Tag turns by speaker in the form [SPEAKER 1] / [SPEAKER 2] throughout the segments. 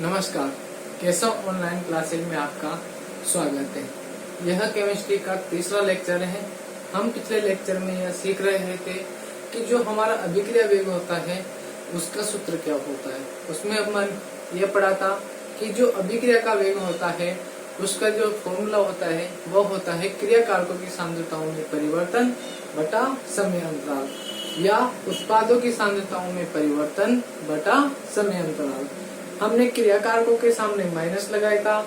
[SPEAKER 1] नमस्कार, Keshav online classes में आपका स्वागत है। यह केमिस्ट्री का तीसरा लेक्चर है। हम पिछले लेक्चर में यह सीख रहे थे कि जो हमारा अभिक्रिया वेग होता है उसका सूत्र क्या होता है। उसमें हमने यह पढ़ा था कि जो अभिक्रिया का वेग होता है उसका जो फॉर्मूला होता है वह होता है क्रिया कारकों की सांद्रताओं में परिवर्तन बटा समय अंतराल, या उत्पादों की सांद्रताओं में परिवर्तन बटा समय अंतराल। हमने क्रिया कारकों के सामने माइनस लगाया था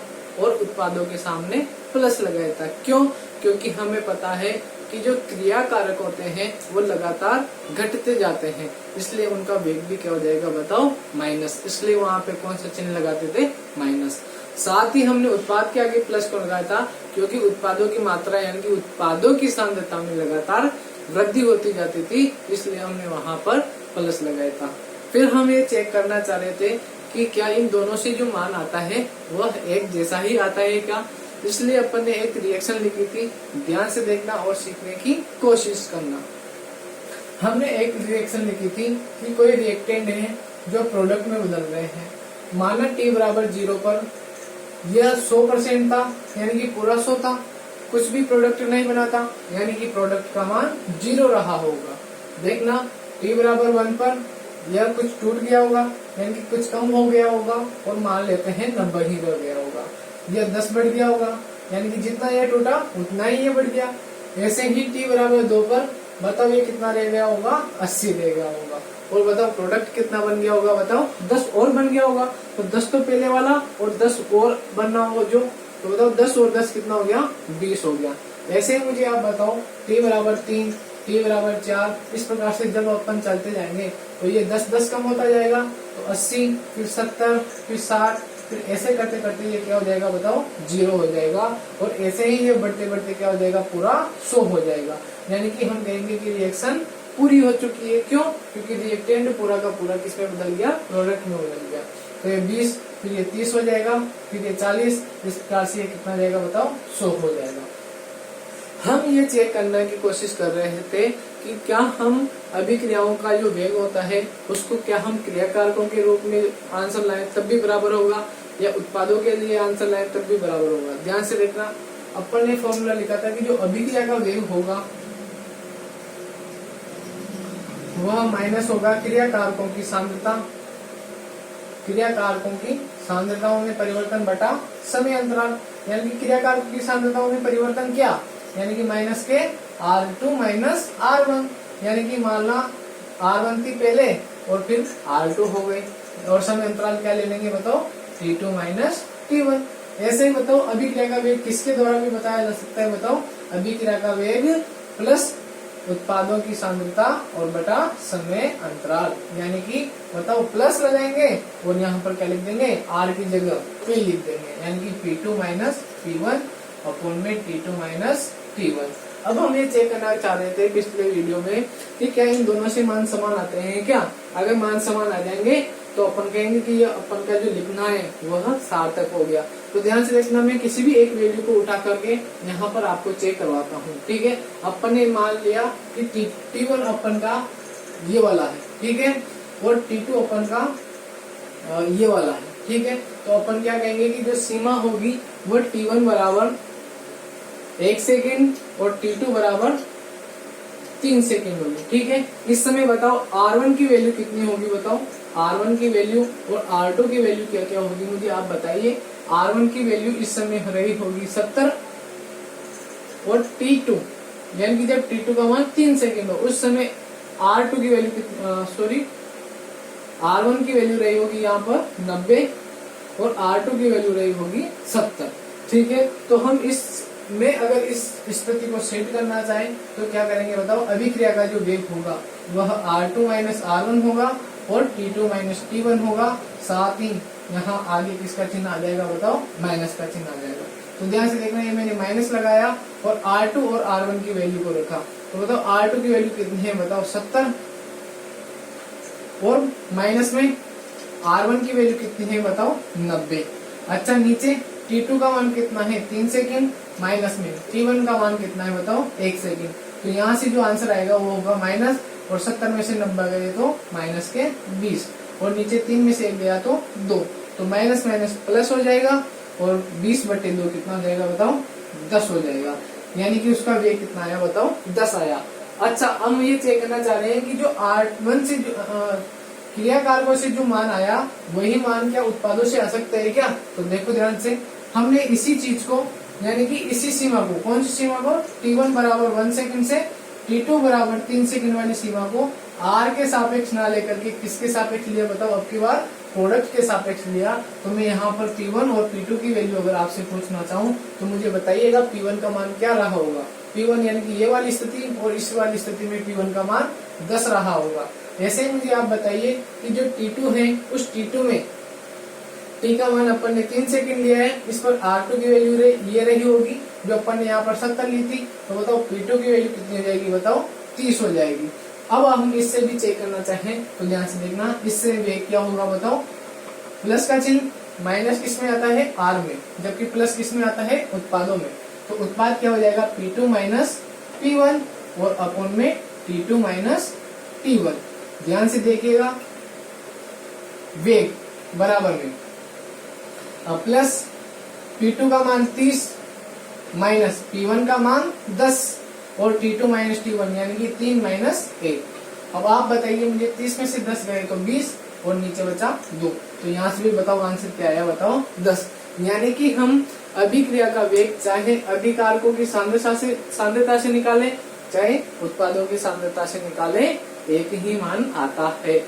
[SPEAKER 1] और उत्पादों के सामने प्लस लगाया था। क्यों? क्योंकि हमें पता है कि जो क्रिया कारक होते हैं वो लगातार घटते जाते हैं, इसलिए उनका वेग भी क्या हो जाएगा बताओ, माइनस। इसलिए वहाँ पे कौन सा चिन्ह लगाते थे, माइनस। साथ ही हमने उत्पाद के आगे प्लस को लगाया था क्योंकि उत्पादों की मात्रा यानी कि उत्पादों की सांद्रता में लगातार वृद्धि होती जाती थी, इसलिए हमने वहाँ पर प्लस लगाया था। फिर हम ये चेक करना चाह रहे थे कि क्या इन दोनों से जो मान आता है वह एक जैसा ही आता है क्या। इसलिए अपन ने एक रिएक्शन लिखी थी, ध्यान से देखना और सीखने की कोशिश करना। हमने एक रिएक्शन लिखी थी कि कोई रिएक्टेंट है जो प्रोडक्ट में बदल रहे हैं। माना t बराबर 0 पर यह 100% था, यानी कि पूरा 100 था, कुछ भी प्रोडक्ट नहीं बना था, यानी कि प्रोडक्ट का मान 0 रहा होगा। देखना t बराबर 1 पर यह कुछ टूट गया होगा, यानी कि कुछ कम हो गया होगा, और मान लेते हैं 90 ही रह गया होगा। यह 10 बढ़ गया होगा, यानी कि जितना यह टूटा उतना ही ये बढ़ गया। ऐसे ही t बराबर 2 पर बताओ ये कितना रह गया होगा, 80 रह गया होगा। और बताओ प्रोडक्ट कितना बन गया होगा, बताओ 10 और बन गया होगा। तो 10 तो पहले वाला और 10 और बनना होगा जो, तो बताओ 10 और 10 कितना हो गया, 20 हो गया। ऐसे ही मुझे आप बताओ t बराबर 3, t बराबर 4, इस प्रकार से जब अपन चलते जाएंगे तो ये 10-10 कम होता जाएगा, तो 80, फिर 70, फिर 60, फिर ऐसे करते करते ये क्या हो जाएगा बताओ, 0 हो जाएगा। और ऐसे ही ये बढ़ते बढ़ते क्या हो जाएगा, पूरा 100 हो जाएगा। यानी कि हम कहेंगे कि रिएक्शन पूरी हो चुकी है। क्यों? क्योंकि रिएक्टेंट पूरा का पूरा किसमें बदल गया, प्रोडक्ट में बदल गया। तो ये 20, फिर ये 30 हो जाएगा, फिर ये 40, इस प्रकार से ये कितना जाएगा बताओ, 100 हो जाएगा। हम ये चेक करने की कोशिश कर रहे थे कि क्या हम अभिक्रियाओं का जो वेग होता है उसको क्या हम क्रिया कारकों के रूप में आंसर लाएं तब भी बराबर होगा, या उत्पादों के लिए आंसर लाएं तब भी बराबर होगा। ध्यान से देखना, अपन ने फॉर्मूला लिखा था कि जो अभिक्रिया का वेग होगा वह माइनस होगा क्रिया कारकों की सांद्रता, क्रिया कारकों की सांद्रताओं में परिवर्तन बटा समय अंतराल। यानी कि क्रिया कारकों की सांद्रताओं में परिवर्तन क्या, यानी कि माइनस के R2 माइनस R1, यानी कि मानना R1 थी पहले और फिर R2 हो गई, और समय अंतराल क्या ले लेंगे बताओ, T2 माइनस T1। ऐसे ही बताओ अभिक्रिया का वेग किसके द्वारा भी बताया जा सकता है, बताओ अभिक्रिया का वेग प्लस उत्पादों की सांद्रता और बटा समय अंतराल। यानी कि बताओ प्लस लगाएंगे और यहाँ पर क्या लिख देंगे, R की जगह P लिख देंगे, यानी कि P2 माइनस P1 अपॉन में T2 माइनस T1। अब हम ये चेक करना चाह रहे थे पिछले वीडियो में कि क्या इन दोनों से मान समान आते हैं क्या। अगर मान समान आ जाएंगे तो अपन कहेंगे कि ये अपन का जो लिखना है वह सार्थक हो गया। तो ध्यान से देखना, मैं किसी भी एक वैल्यू को उठा करके यहाँ पर आपको चेक करवाता हूँ। ठीक है, अपन ने मान लिया कि T1 अपन का ये वाला है, ठीक है, और T2 अपन का ये वाला है, ठीक है। तो अपन क्या कहेंगे कि जो सीमा होगी वो T1 बराबर 1 सेकेंड और T2 बराबर 3 सेकेंड होगी। ठीक है, इस समय बताओ R1 की वैल्यू कितनी होगी, बताओ R1 की वैल्यू और R2 की वैल्यू क्या क्या होगी, मुझे आप बताइए। R1 की वैल्यू इस समय हो रही होगी 70, और T2 यानी कि जब T2 का मान 3 सेकेंड हो उस समय R2 की वैल्यू R1 की वैल्यू रही होगी यहाँ पर 90 और R2 की वैल्यू रही होगी 70। ठीक है, तो हम इस में अगर इस स्थिति को सेट करना चाहें तो क्या करेंगे बताओ, अभिक्रिया का जो वेग होगा वह R2 माइनस R1 होगा और T2 माइनस T1 होगा। साथ ही यहाँ आगे किसका चिन्ह आ जाएगा बताओ, माइनस का चिन्ह आ जाएगा। तो ध्यान से देखना, ये मैंने माइनस लगाया और R2 और R1 की वैल्यू को रखा। तो बताओ R2 की वैल्यू कितनी है बताओ, 70, और माइनस में R1 की वैल्यू कितनी है बताओ, 90। अच्छा, नीचे T2 का मान कितना है, 3 सेकेंड, माइनस में T1 का मान कितना है बताओ, 1 सेकेंड। तो यहाँ से जो आंसर आएगा वो होगा माइनस, और 70 में से 90 गए तो माइनस के 20, और नीचे 3 में से 1 गया तो 2। तो माइनस माइनस प्लस हो जाएगा और 20/2 कितना हो जाएगा बताओ, 10 हो जाएगा। यानी कि उसका वेग कितना आया बताओ, 10 आया। अच्छा, हम ये चेक करना चाह रहे हैं कि जो R1 से क्रिया कारकों से जो मान आया वही मान क्या उत्पादों से आ सकता है क्या? तो देखो ध्यान से, हमने इसी चीज को यानी कि इसी सीमा को, कौन सी सीमा को, t1 बराबर 1 सेकंड से t2 बराबर 3 सेकंड वाली सीमा को r के सापेक्ष ना लेकर के किसके सापेक्ष लिया बताओ, अब की बार प्रोडक्ट के सापेक्ष लिया। तो मैं यहाँ पर p1 और p2 की वैल्यू अगर आपसे पूछना चाहूँ तो मुझे बताइएगा p1 का मान क्या रहा होगा। p1 यानी कि ये वाली स्थिति और इस वाली स्थिति में p1 का मान 10 रहा होगा। ऐसे ही मुझे आप बताइए कि जो t2 है उस t2 में t का मान अपन ने 3 सेकंड लिया है, इस पर r2 की वैल्यू ये रही होगी जो अपन ने यहाँ पर 70 ली थी। तो बताओ p2 की वैल्यू कितनी हो जाएगी बताओ, 30 हो जाएगी। अब हम इससे भी चेक करना चाहें तो ध्यान से देखना, इससे वेग क्या होगा बताओ, प्लस का चिन्ह माइनस किसमें आता है, r में, जबकि प्लस किसमें आता है, उत्पादों में। तो उत्पाद क्या हो जाएगा, p2 माइनस p1 और अपॉन में t2 माइनस t1। ध्यान से देखिएगा, वेग बराबर में प्लस p2 का मान 30 माइनस p1 का मान 10 और t2 माइनस t1 यानी कि 3 माइनस 1। अब आप बताइए मुझे, 30 में से 10 गए तो 20 और नीचे बचा 2। तो यहाँ से भी बताओ आंसर क्या आया बताओ, 10। यानी कि हम अभिक्रिया का वेग चाहे अभिकारकों की सांद्रता से निकालें चाहे उत्पादों की सांद्रता से निकालें, एक ही मान आता है।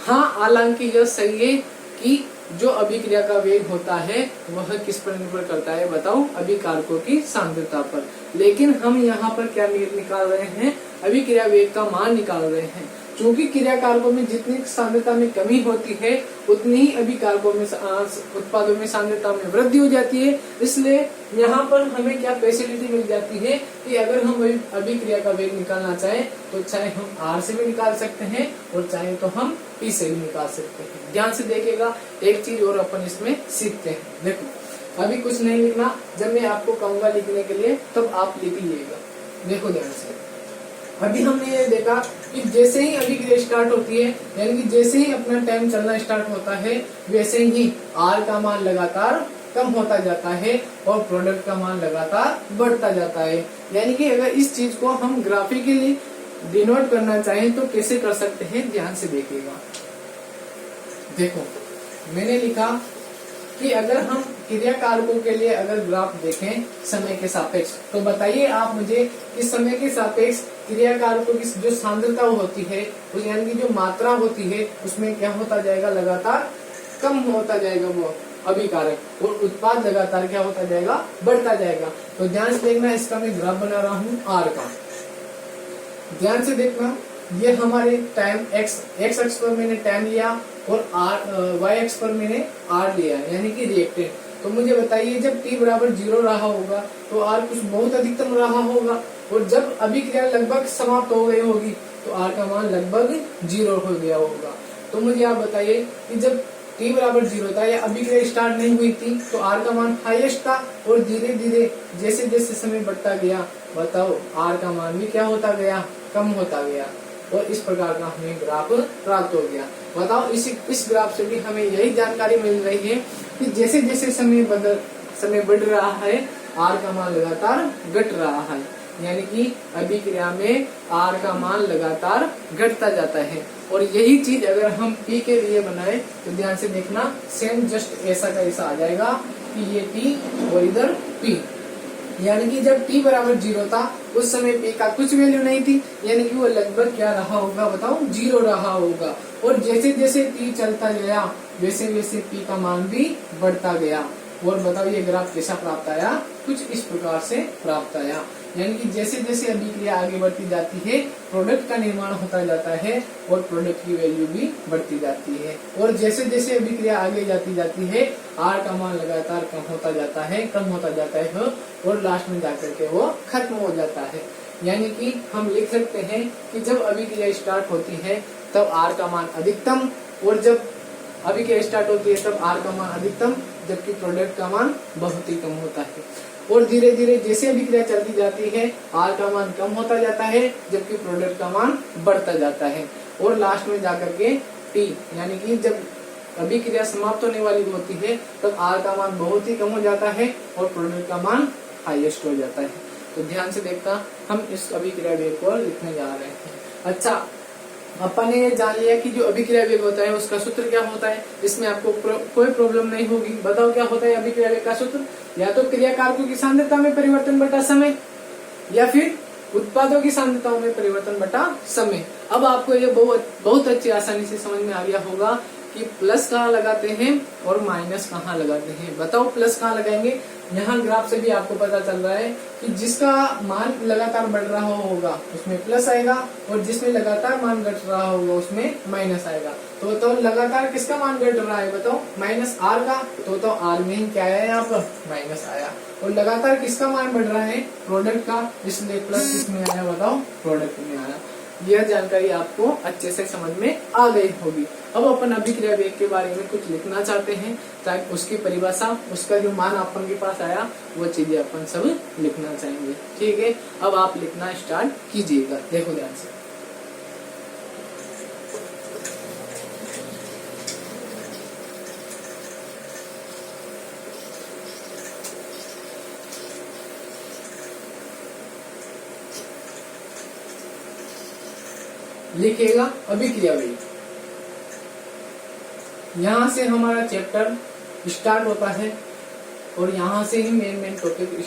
[SPEAKER 1] हाँ, हालांकि यह सही है कि जो अभिक्रिया का वेग होता है वह किस पर निर्भर करता है बताओ, अभिकारकों की सांद्रता पर। लेकिन हम यहाँ पर क्या निकाल रहे हैं, अभिक्रिया वेग का मान निकाल रहे हैं। क्योंकि क्रिया कारकों में जितनी सांद्रता में कमी होती है उतनी ही अभिकारकों में उत्पादों में सांद्रता में वृद्धि हो जाती है। इसलिए यहाँ पर हमें क्या फैसिलिटी मिल जाती है कि अगर हम अभिक्रिया का वेग निकालना चाहें तो चाहे हम R से भी निकाल सकते हैं और चाहे तो हम P से भी निकाल सकते हैं। ध्यान से देखिएगा, एक चीज और अपन इसमें सीखते हैं। देखो, अभी कुछ नहीं लिखना, जब मैं आपको कहूंगा लिखने के लिए तब आप लिख लीजिएगा। देखो ध्यान से, अभी हमने ये देखा कि जैसे ही अभिक्रिया स्टार्ट होती है यानी कि जैसे ही अपना टाइम चलना स्टार्ट होता है वैसे ही R का मान लगातार कम होता जाता है और प्रोडक्ट का मान लगातार बढ़ता जाता है। यानी कि अगर इस चीज को हम ग्राफिकली डिनोट करना चाहें तो कैसे कर सकते हैं, ध्यान से देखिएगा। देखो, मैंने लिखा कि अगर हम क्रिया कारकों के लिए अगर ग्राफ देखें समय के सापेक्ष, तो बताइए आप मुझे कि समय के सापेक्ष क्रिया कारकों की जो सांद्रता होती है उस यानी कि जो मात्रा होती है उसमें क्या होता जाएगा, लगातार कम होता जाएगा वो अभिकारक, और उत्पाद लगातार क्या होता जाएगा, बढ़ता जाएगा। तो ध्यान से देखना, इसका मैं ग्राफ बना रहा हूँ R का। ध्यान से देखना, ये हमारे टाइम x अक्ष पर मैंने टाइम लिया और y अक्ष पर मैंने R लिया यानी कि रिएक्टेंट। तो मुझे बताइए जब t बराबर 0 रहा होगा तो R कुछ बहुत अधिकतम रहा होगा, और जब अभिक्रिया लगभग समाप्त हो गई होगी तो R का मान लगभग 0 हो गया होगा। तो मुझे आप बताइए कि जब t बराबर 0 था या अभिक्रिया स्टार्ट नहीं हुई थी तो R का मान हाईएस्ट था, और धीरे धीरे जैसे जैसे समय बढ़ता गया बताओ R का मान भी क्या होता गया, कम होता गया, और इस प्रकार का हमें ग्राफ प्राप्त हो गया। बताओ, इस ग्राफ से भी हमें यही जानकारी मिल रही है कि जैसे जैसे समय बढ़ रहा है R का मान लगातार घट रहा है, यानी कि अभिक्रिया में R का मान लगातार घटता जाता है। और यही चीज अगर हम P के लिए बनाए तो ध्यान से देखना, सेम जस्ट ऐसा का ऐसा आ जाएगा कि ये T और इधर P। यानी कि जब t बराबर 0 था उस समय p का कुछ वैल्यू नहीं थी, यानी कि वो लगभग क्या रहा होगा बताओ, 0 रहा होगा। और जैसे जैसे t चलता गया वैसे वैसे p का मान भी बढ़ता गया। और बताओ ये ग्राफ कैसा प्राप्त आया, कुछ इस प्रकार से प्राप्त आया। यानी कि जैसे जैसे अभिक्रिया आगे बढ़ती जाती है प्रोडक्ट का निर्माण होता जाता है और प्रोडक्ट की वैल्यू भी बढ़ती जाती है, और जैसे जैसे अभिक्रिया आगे जाती है R का मान लगातार कम होता जाता है और लास्ट में जाकर के वो खत्म हो जाता है। यानी कि हम लिख सकते हैं कि जब अभिक्रिया स्टार्ट होती है तब R का मान अधिकतम, और जब अभिक्रिया स्टार्ट होती है तब R का मान अधिकतम, जबकि प्रोडक्ट का मान बहुत ही कम होता है। और धीरे धीरे जैसे अभिक्रिया चलती जाती है R का मान कम होता जाता है जबकि प्रोडक्ट का मान बढ़ता जाता है, और लास्ट में जाकर के T यानी कि जब अभिक्रिया समाप्त होने वाली होती है तब आर का मान बहुत ही कम हो जाता है और प्रोडक्ट का मान हाईएस्ट हो जाता है। तो ध्यान से देखना, हम इस अभिक्रिया वेग को लिखने जा रहे हैं। अच्छा, अपन ने ये जान लिया कि जो अभिक्रिया वेग होता है उसका सूत्र क्या होता है, इसमें आपको कोई प्रॉब्लम नहीं होगी। बताओ क्या होता है अभिक्रिया वेग का सूत्र? या तो क्रिया कारकों की सांद्रता में परिवर्तन बटा समय, या फिर उत्पादों की सांद्रताओं में परिवर्तन बटा समय। अब आपको ये बहुत अच्छी आसानी से समझ में आ गया होगा कि प्लस कहाँ लगाते हैं और माइनस कहाँ लगाते हैं। बताओ प्लस कहाँ लगाएंगे? यहाँ ग्राफ से भी आपको पता चल रहा है कि जिसका मान लगातार बढ़ रहा होगा उसमें प्लस आएगा और जिसमें लगातार मान घट रहा होगा उसमें माइनस आएगा। तो लगातार किसका मान घट रहा है? बताओ माइनस आर का। तो आर में ही क्या आया? यहाँ पर माइनस आया। और लगातार किसका मान बढ़ रहा है? प्रोडक्ट का, इसलिए प्लस किसमें आया? बताओ प्रोडक्ट में आया। यह जानकारी आपको अच्छे से समझ में आ गई होगी। अब अपन अभिक्रिया वेग के बारे में कुछ लिखना चाहते हैं, ताकि उसकी परिभाषा, उसका जो मान अपन के पास आया वो चीजें अपन सब लिखना चाहेंगे। ठीक है, अब आप लिखना स्टार्ट कीजिएगा। देखो ध्यान से, लिखेगा अभिक्रिया वेग। यहाँ से हमारा चैप्टर स्टार्ट होता है और यहाँ से ही मेन टॉपिक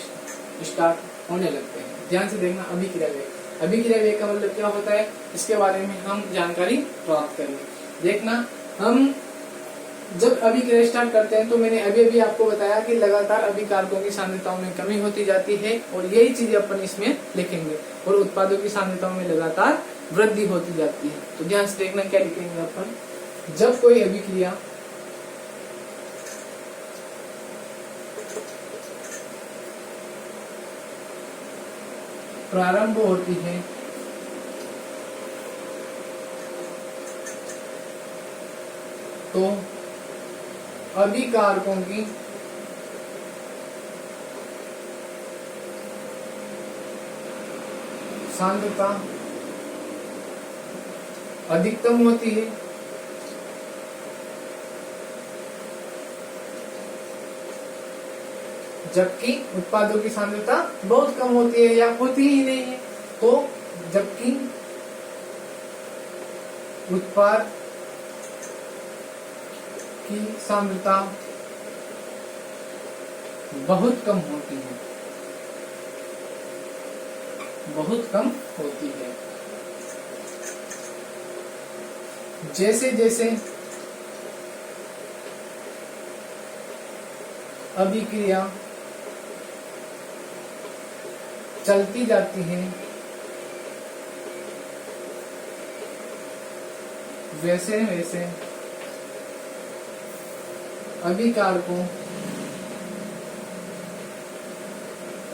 [SPEAKER 1] स्टार्ट होने लगते हैं। ध्यान से देखना, अभिक्रिया वेग। अभिक्रिया वेग का मतलब क्या होता है, इसके बारे में हम जानकारी प्राप्त करेंगे। देखना, हम जब अभिक्रिया स्टार्ट करते हैं तो मैंने अभी आपको बताया कि लगातार अभिकारकों की सांद्रताओं में कमी होती जाती है और यही चीजें अपन इसमें लिखेंगे। और उत्पादों की सांद्रताओं में लगातार वृद्धि होती जाती है। तो ध्यान से देखना क्या लिखेंगे अपन। जब कोई अभिक्रिया प्रारंभ होती है तो अभिकारकों की सांद्रता अधिकतम होती है, जबकि उत्पादों की सांद्रता बहुत कम होती है या होती ही नहीं है। तो जबकि उत्पाद की सांद्रता बहुत कम होती है, बहुत कम होती है। जैसे जैसे अभिक्रिया चलती जाती है वैसे वैसे अभिकारकों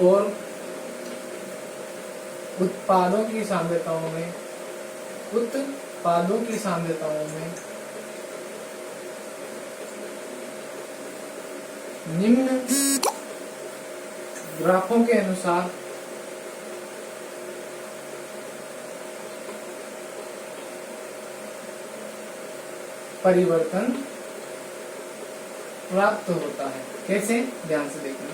[SPEAKER 1] और उत्पादों की सांद्रताओं में निम्न ग्राफों के अनुसार परिवर्तन प्राप्त होता है। कैसे? ध्यान से देखना,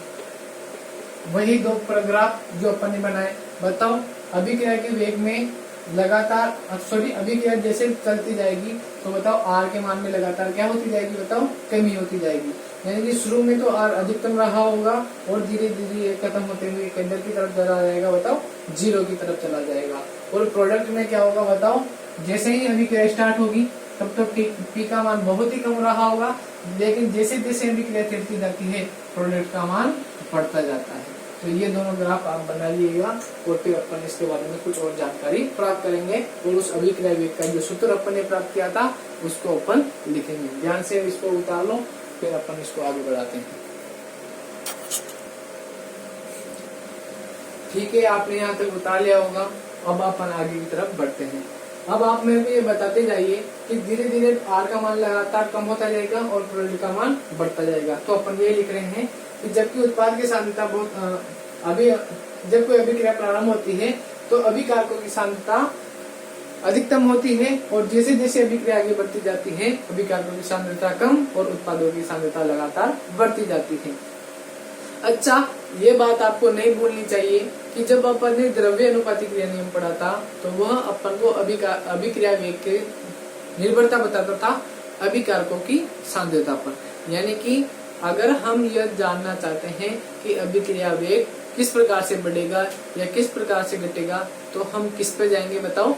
[SPEAKER 1] वही दो ग्राफ जो अपन ने बनाए। बताओ अभिक्रिया के वेग में लगातार अभिक्रिया जैसे चलती जाएगी तो बताओ आर के मान में लगातार क्या होती जाएगी? बताओ कमी होती जाएगी। यानी कि शुरू में तो आर अधिकतम रहा होगा और धीरे धीरे खत्म होते हुए केंद्र की तरफ चला जाएगा। बताओ जीरो की तरफ चला जाएगा। और प्रोडक्ट में क्या होगा? बताओ जैसे ही अभिक्रिया स्टार्ट होगी तब तो पी का मान बहुत ही कम रहा होगा, लेकिन जैसे जैसे अभिक्रिया चलती जाती है प्रोडक्ट का मान बढ़ता जाता है। तो ये दोनों ग्राफ आप बना लीजिएगा और फिर अपन इसके बारे में कुछ और जानकारी प्राप्त करेंगे और उस अभिक्रिया वेग का जो सूत्र अपन ने प्राप्त किया था उसको अपन लिखेंगे। ध्यान से इसको उतार लो, फिर अपन इसको आगे बढ़ाते हैं। ठीक है, आपने यहाँ तक उतार लिया होगा। अब अपन आगे की तरफ बढ़ते हैं। अब आप मेरे को ये बताते जाइए कि धीरे धीरे आर का मान लगातार कम होता जाएगा और प्रोडक्ट का मान बढ़ता जाएगा। तो अपन ये लिख रहे हैं कि जबकि उत्पाद की सांद्रता जब कोई अभिक्रिया प्रारंभ होती है तो अभिकारकों की सांद्रता अधिकतम होती है, और जैसे जैसे अभिक्रिया आगे बढ़ती जाती है अभिकारकों की सांद्रता कम और उत्पादों की सांद्रता लगातार बढ़ती जाती है। अच्छा, ये बात आपको नहीं भूलनी चाहिए कि जब अपन ने द्रव्य अनुपाती क्रिया नियम पढ़ा था तो वह अपन को अभिक्रिया वेग के निर्भरता बताता था अभिकारकों की सांद्रता पर। यानी कि अगर हम यह जानना चाहते हैं कि अभिक्रिया वेग किस प्रकार से बढ़ेगा या किस प्रकार से घटेगा, तो हम किस पे जाएंगे बताओ?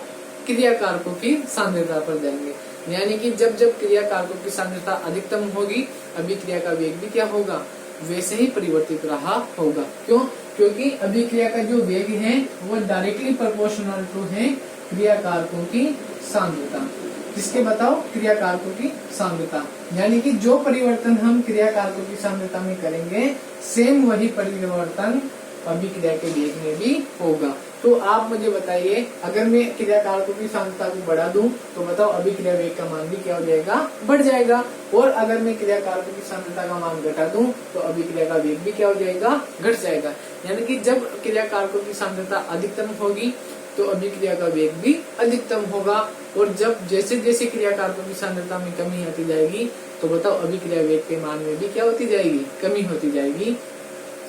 [SPEAKER 1] क्रिया कारकों की सांद्रता पर जाएंगे। यानी कि जब जब क्रिया कारकों की सांद्रता अधिकतम होगी अभिक्रिया का वेग भी क्या होगा? वैसे ही परिवर्तित रहा होगा। क्यों? क्योंकि अभिक्रिया का जो वेग है वो डायरेक्टली प्रोपोर्शनल टू है क्रिया कारकों की सांद्रता। किसके बताओ? क्रिया कारकों की सांद्रता। यानी कि जो परिवर्तन हम क्रिया कारकों की सांद्रता में करेंगे सेम वही परिवर्तन अभिक्रिया के वेग में भी होगा। तो आप मुझे बताइए, अगर मैं क्रिया कारकों की सांद्रता को बढ़ा दूं तो बताओ अभिक्रिया वेग का मान भी क्या हो जाएगा? बढ़ जाएगा। और अगर मैं क्रिया कारकों की सांद्रता का मान घटा दूं तो अभिक्रिया का वेग भी क्या हो जाएगा? घट जाएगा। यानी कि जब क्रिया कारकों की सांद्रता अधिकतम होगी तो अभिक्रिया का वेग भी अधिकतम होगा, और जब जैसे जैसे क्रिया कारकों की सांद्रता में कमी आती जाएगी तो बताओ अभिक्रिया वेग के मान में भी क्या होती जाएगी? कमी होती जाएगी।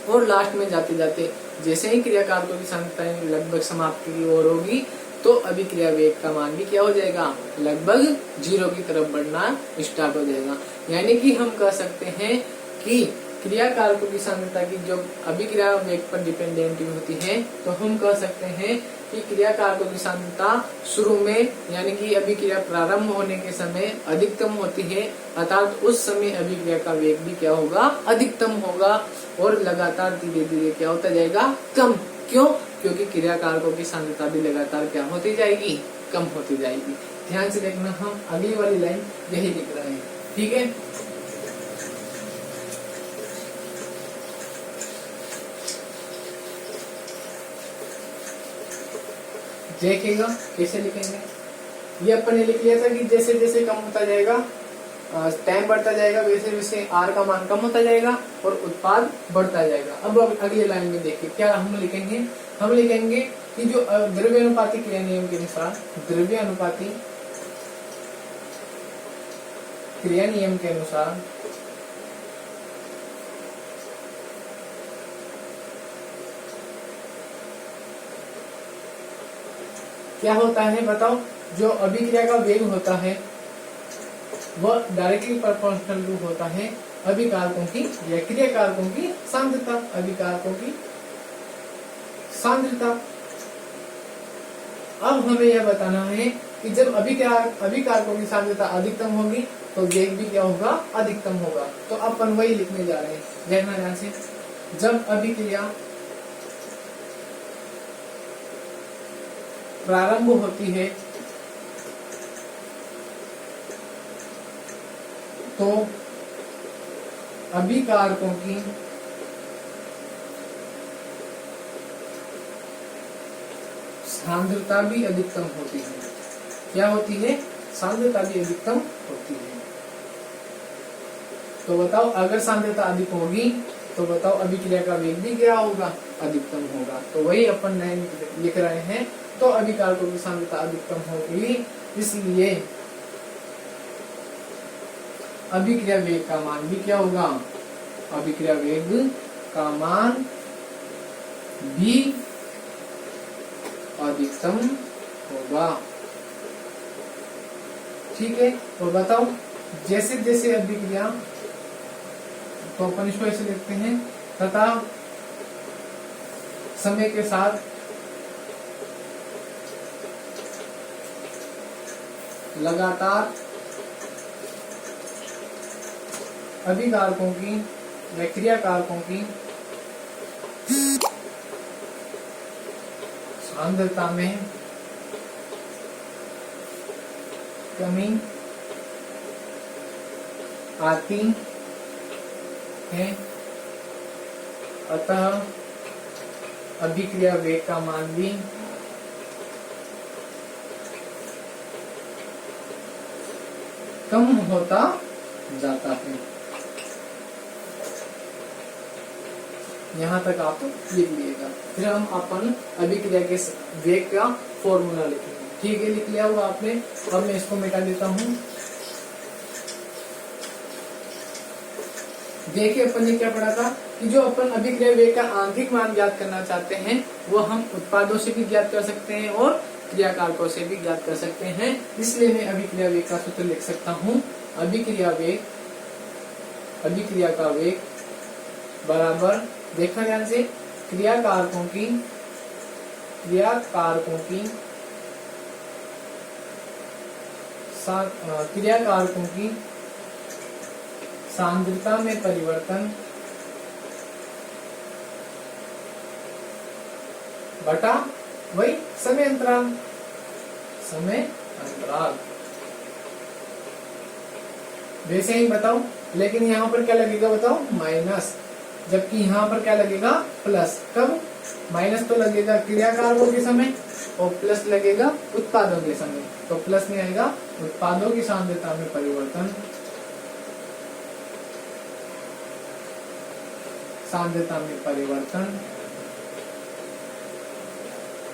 [SPEAKER 1] और लास्ट में जाते जाते जैसे ही क्रिया कारकों की सांद्रता लगभग समाप्ति की ओर होगी तो अभिक्रिया वेग का मान भी क्या हो जाएगा? लगभग 0 की तरफ बढ़ना स्टार्ट हो जाएगा। यानी कि हम कह सकते हैं कि क्रिया कारकों की सांद्रता की जो अभिक्रिया वेग पर डिपेंडेंट होती है, तो हम कह सकते हैं कि क्रिया कारकों की सांद्रता शुरू में यानी कि अभिक्रिया प्रारंभ होने के समय अधिकतम होती है, अर्थात उस समय अभिक्रिया का वेग भी क्या होगा? अधिकतम होगा, और लगातार धीरे धीरे क्या होता जाएगा? कम। क्यों? क्योंकि क्रिया कारकों की सांद्रता भी लगातार क्या होती जाएगी? कम होती जाएगी। ध्यान से देखना, हम अगली वाली लाइन यही लिख रहे हैं, ठीक है। देखिएगा कैसे लिखेंगे। ये अपन ने लिख लिया था कि जैसे जैसे कम होता जाएगा, टाइम बढ़ता जाएगा, वैसे वैसे आर का मान कम होता जाएगा और उत्पाद बढ़ता जाएगा। अब अगली लाइन में देखिए क्या हम लिखेंगे। हम लिखेंगे कि जो द्रव्य अनुपाती क्रिया नियम के अनुसार, द्रव्य अनुपाती क्रिया नियम के अनुसार क्या होता है बताओ? जो अभिक्रिया का वेग होता है वह डायरेक्टली प्रोपोर्शनल टू होता है अभिकारकों की या क्रिया कारकों की सांद्रता। अभिकारकों की सांद्रता। अब हमें यह बताना है कि जब अभिकारकों की सांद्रता अधिकतम होगी तो वेग भी क्या होगा? अधिकतम होगा। तो अपन वही लिखने जा रहे हैं, देखना ध्यान से। जब अभिक्रिया प्रारंभ होती है तो अभिकारकों की सांद्रता भी अधिकतम होती है। क्या होती है? सांद्रता भी अधिकतम होती है। तो बताओ, अगर सांद्रता अधिक होगी तो बताओ अभिक्रिया का वेग भी क्या होगा? अधिकतम होगा। तो वही अपन लाइन लिख रहे हैं। तो अभिकारकों की सांद्रता अधिकतम होगी, इसलिए अभिक्रिया वेग का मान भी क्या होगा? अभिक्रिया वेग का मान भी अधिकतम होगा। ठीक है। तो बताओ, जैसे जैसे अभिक्रिया, तो अपन इसको ऐसे लिखते हैं, तथा समय के साथ लगातार अभिकारकों की या क्रिया कारकों की सांद्रता में कमी आती है, अतः अभिक्रिया वेग का मान भी कम होता जाता है। यहाँ तक आप लिख लीजिएगा। फिर हम अपन अभिक्रिया के वेग का फॉर्मूला लिखेंगे। ठीक है, लिख लिया होगा आपने। अब मैं इसको मिटा देता हूँ। देखिए अपन ने क्या पढ़ा था कि जो अपन अभिक्रिया वेग का आंतरिक मान ज्ञात करना चाहते हैं वो हम उत्पादों से भी ज्ञात कर सकते हैं और क्रियाकारकों से भी ज्ञात कर सकते हैं। इसलिए मैं अभिक्रिया वेग का सूत्र लिख सकता हूँ। अभिक्रिया का वेग बराबर, देखना ध्यान से, क्रियाकारकों की सांद्रता में परिवर्तन बटा वही समय अंतराल। वैसे ही बताओ, लेकिन यहाँ पर क्या लगेगा बताओ, माइनस, जबकि यहाँ पर क्या लगेगा, प्लस। कब? माइनस तो लगेगा क्रियाकारकों के समय और प्लस लगेगा उत्पादों के समय। तो प्लस में आएगा उत्पादों की सांद्रता में परिवर्तन,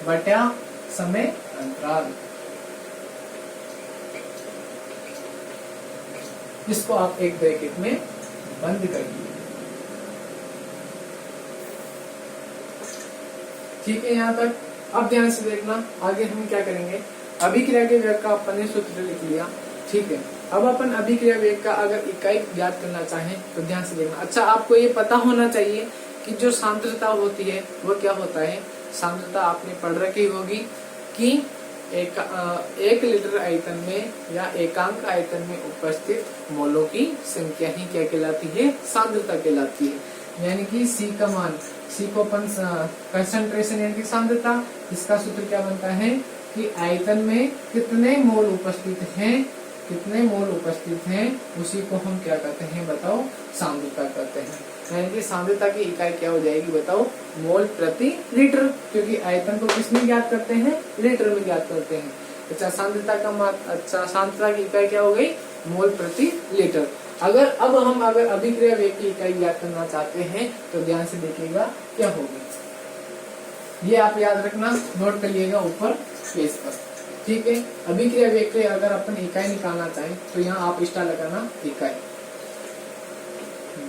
[SPEAKER 1] बटा समय अंतराल। इसको आप एक ब्रैकेट में बंद करिए। ठीक है यहाँ तक। अब ध्यान से देखना, आगे हम क्या करेंगे। अभिक्रिया के वेग का अपन ने सूत्र लिख लिया, ठीक है। अब अपन अभिक्रिया वेग का अगर इकाई ज्ञात करना चाहें तो ध्यान से देखना। अच्छा, आपको ये पता होना चाहिए कि जो सांद्रता होती है वो क्या होता है। सांद्रता आपने पढ़ रखी होगी कि एक लीटर आयतन में या एकांक आयतन में उपस्थित मोलों की संख्या ही क्या कहलाती है, सांद्रता कहलाती है। यानी कि सी का मान, सी को अपन कंसंट्रेशन यानी कि सांद्रता, इसका सूत्र क्या बनता है कि आयतन में कितने मोल उपस्थित हैं, उसी को हम क्या कहते हैं बताओ, सांद्रता कहते हैं। यानी कि सांद्रता की इकाई क्या हो जाएगी बताओ, मोल प्रति लीटर, क्योंकि आयतन को किसमें ज्ञात करते हैं, लीटर में ज्ञात करते हैं। अच्छा, सांद्रता की इकाई क्या हो गई, मोल प्रति लीटर। अब हम अभिक्रिया वेग की इकाई ज्ञात करना चाहते हैं तो ध्यान से देखिएगा क्या होगी। ये आप याद रखना, नोट करिएगा ऊपर पेज पर, ठीक है। अभिक्रिया वेग के अगर अपन इकाई निकालना चाहें तो यहाँ आप स्टार लगाना, इकाई।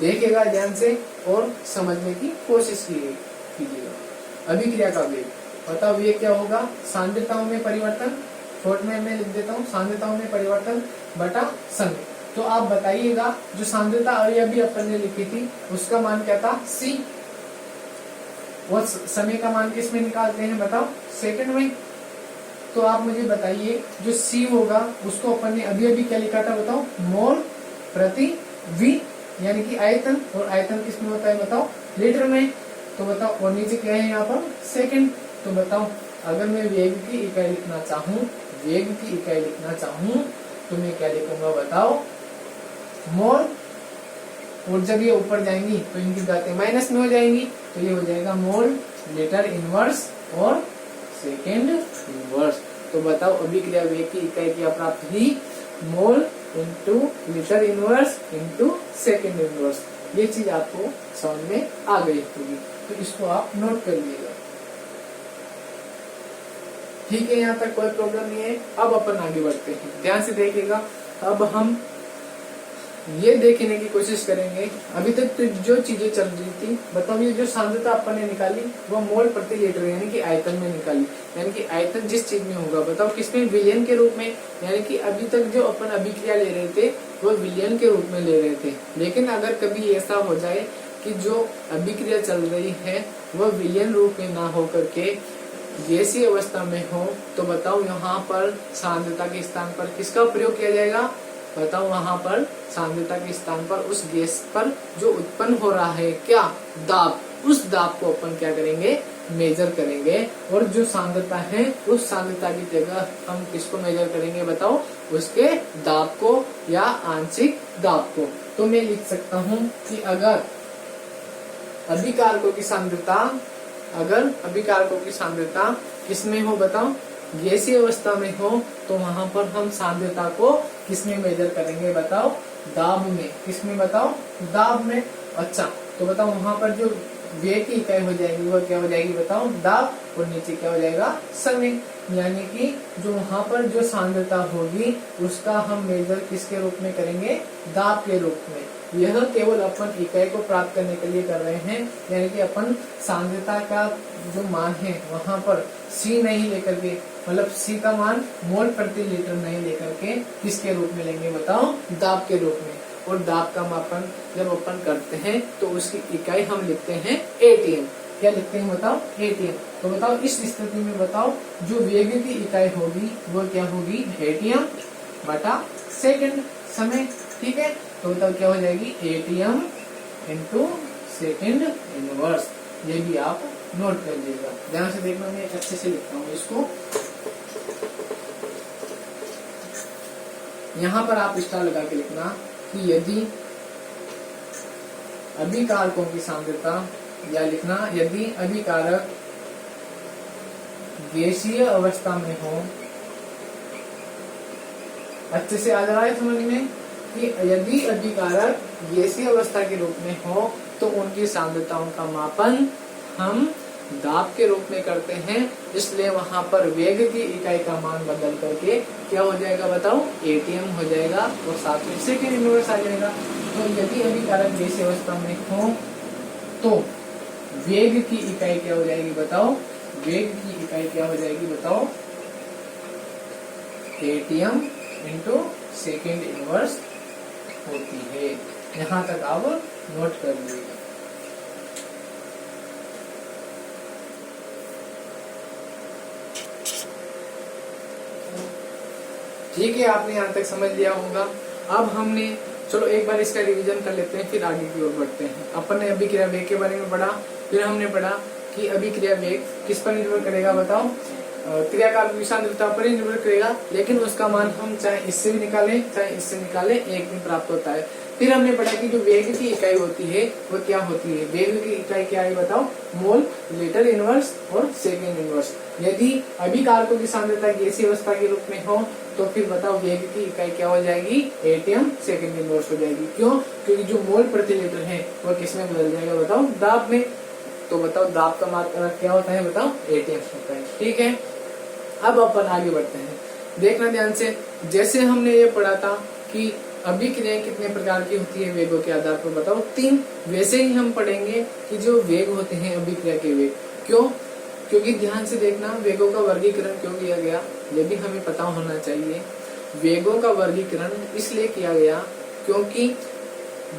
[SPEAKER 1] देखिएगा ध्यान से और समझने की कोशिश कीजिएगा। अभिक्रिया का वेग, बताओ वेग क्या होगा, सांद्रताओं में परिवर्तन, शॉर्ट में मैं लिख देता हूँ, सांद्रताओं में परिवर्तन बटा समय। तो आप बताइएगा जो सांद्रता अभी अपन ने लिखी थी उसका मान क्या था, C, और समय का मान किस में निकालते हैं बताओ, सेकंड में। तो आप मुझे बताइए जो C होगा उसको अपन ने अभी क्या लिखा था बताओ, मोल प्रति V, यानी कि आयतन, और आयतन किस में होता है बताओ, लीटर में। तो बताओ, और नीचे क्या है यहाँ पर, सेकंड। तो बताओ अगर मैं वेग की इकाई लिखना चाहूँ तो मैं क्या लिखूंगा बताओ, मोल, और जब ये ऊपर जाएंगी तो इनकी बातें माइनस में हो जाएंगी, तो ये हो जाएगा मोल लीटर इनवर्स और सेकेंड इनवर्स। तो बताओ अभिक्रिया वेग की इकाई क्या प्राप्त हुई, mole into litre inverse into second inverse. ये चीज आपको समझ में आ गई होगी, तो इसको आप नोट कर लीजिएगा, ठीक है। यहाँ तक कोई प्रॉब्लम नहीं है। अब अपन आगे बढ़ते हैं, ध्यान से देखिएगा। अब हम ये देखने की कोशिश करेंगे, अभी तक तो जो चीजें चल रही थी बताओ, ये जो सांद्रता अपन ने निकाली वो मोल प्रति लीटर यानी कि आयतन में निकाली, यानी कि आयतन जिस चीज में होगा बताओ किसमें, विलयन के रूप में। यानी कि अभी तक जो अपन अभिक्रिया ले रहे थे वो विलयन के रूप में ले रहे थे, लेकिन अगर कभी ऐसा हो जाए कि जो अभिक्रिया चल रही है वो विलयन रूप में ना हो करके गैसीय अवस्था में हो, तो बताओ यहाँ पर सांद्रता के स्थान पर किसका प्रयोग किया जाएगा बताओ, वहां पर सांद्रता के स्थान पर उस गैस पर जो उत्पन्न हो रहा है क्या, दाब, उस दाब को अपन क्या करेंगे, मेजर करेंगे। और जो सांद्रता है उस सांद्रता की जगह हम किसको मेजर करेंगे बताओ, उसके दाब को या आंशिक दाब को। तो मैं लिख सकता हूँ कि अगर अभिकारकों की सांद्रता किसमें हो बताओ, गैसीय अवस्था में हो, तो वहां पर हम सांद्रता को किसमें मेजर करेंगे बताओ, दाब में। किसमें बताओ, दाब में। अच्छा, तो बताओ वहां पर जो वेग की इकाई हो जाएगी वो क्या हो जाएगी बताओ, दाब, और नीचे क्या हो जाएगा, समय। यानी कि जो वहां पर जो सांद्रता होगी उसका हम मेजर किसके रूप में करेंगे, दाब के रूप में। यह केवल अपन इकाई को प्राप्त करने के लिए कर रहे हैं, यानी कि अपन सांद्रता का जो मान है वहां पर C नहीं लेकर के, मतलब C का मान मोल प्रति लीटर नहीं लेकर के किसके रूप में लेंगे बताओ, दाब के रूप में। और दाब का मापन जब अपन करते हैं तो उसकी इकाई हम लिखते हैं ATM। क्या लिखते हैं बताओ, ATM। तो बताओ इस स्थिति में बताओ जो वेग की इकाई होगी वो क्या होगी, ATM बटा सेकंड समय। ठीक है, तो बताओ क्या हो जाएगी, ATM इंटू सेकंड इनवर्स। ये भी आप नोट कर लीजिएगा, ध्यान से देखना, मैं अच्छे से लिखता हूँ इसको। यहाँ पर आप स्टार लगा के लिखना कि यदि अभिकारकों की सांद्रता, या लिखना यदि अभिकारक गैसीय अवस्था में हो, अच्छे से आ जा रहा है समझ में, कि यदि अभिकारक गैसीय अवस्था के रूप में हो तो उनकी सांद्रताओं का मापन हम दाब के रूप में करते हैं। इसलिए वहां पर वेग की इकाई का मान बदल करके क्या हो जाएगा बताओ, ATM हो जाएगा, और साथ में सेकंड इनवर्स आ जाएगा। तो यदि अभिकारक गैसीय अवस्था में हो तो वेग की इकाई क्या हो जाएगी बताओ, वेग की इकाई क्या हो जाएगी बताओ, ATM इंटू सेकेंड इनवर्स होती है। यहाँ तक आप नोट कर लीजिएगा। ठीक है, आपने यहाँ तक समझ लिया होगा। अब हमने चलो एक बार इसका रिवीजन कर लेते हैं, फिर आगे की ओर बढ़ते हैं। अपन ने अभिक्रिया वेग के बारे में पढ़ा, फिर हमने पढ़ा कि अभिक्रिया वेग किस पर निर्भर करेगा बताओ, क्रियाकार की सांद्रता पर ही निर्भर करेगा, लेकिन उसका मान हम चाहे इससे भी निकालें चाहे इससे निकालें एक में प्राप्त होता है। फिर हमने पढ़ा कि जो वेग की इकाई होती है वो क्या होती है, वेग की इकाई क्या है बताओ, मोल, लीटर इनवर्स और सेकेंड इनवर्स। यदि अभिकारकों की सांद्रता गैसीय अवस्था के रूप में हो तो फिर बताओ वेग की इकाई क्या हो जाएगी, ATM सेकेंड इनवर्स हो जाएगी। क्यों, क्योंकि जो मोल प्रति लीटर है वो किस में बदल जाएगा बताओ, दाब में। तो बताओ दाब का मात्रा क्या होता है बताओ, ATM होता है। ठीक है, अब अपन आगे बढ़ते हैं, देखना ध्यान से। जैसे हमने ये पढ़ा था कि अभिक्रियाएं कितने प्रकार की होती है वेगों के आधार पर बताओ, 3। वैसे ही हम पढ़ेंगे कि जो वेग होते हैं अभिक्रिया के वेग, क्यों, क्योंकि ध्यान से देखना वेगों का वर्गीकरण क्यों किया गया ये भी हमें पता होना चाहिए। वेगों का वर्गीकरण इसलिए किया गया क्योंकि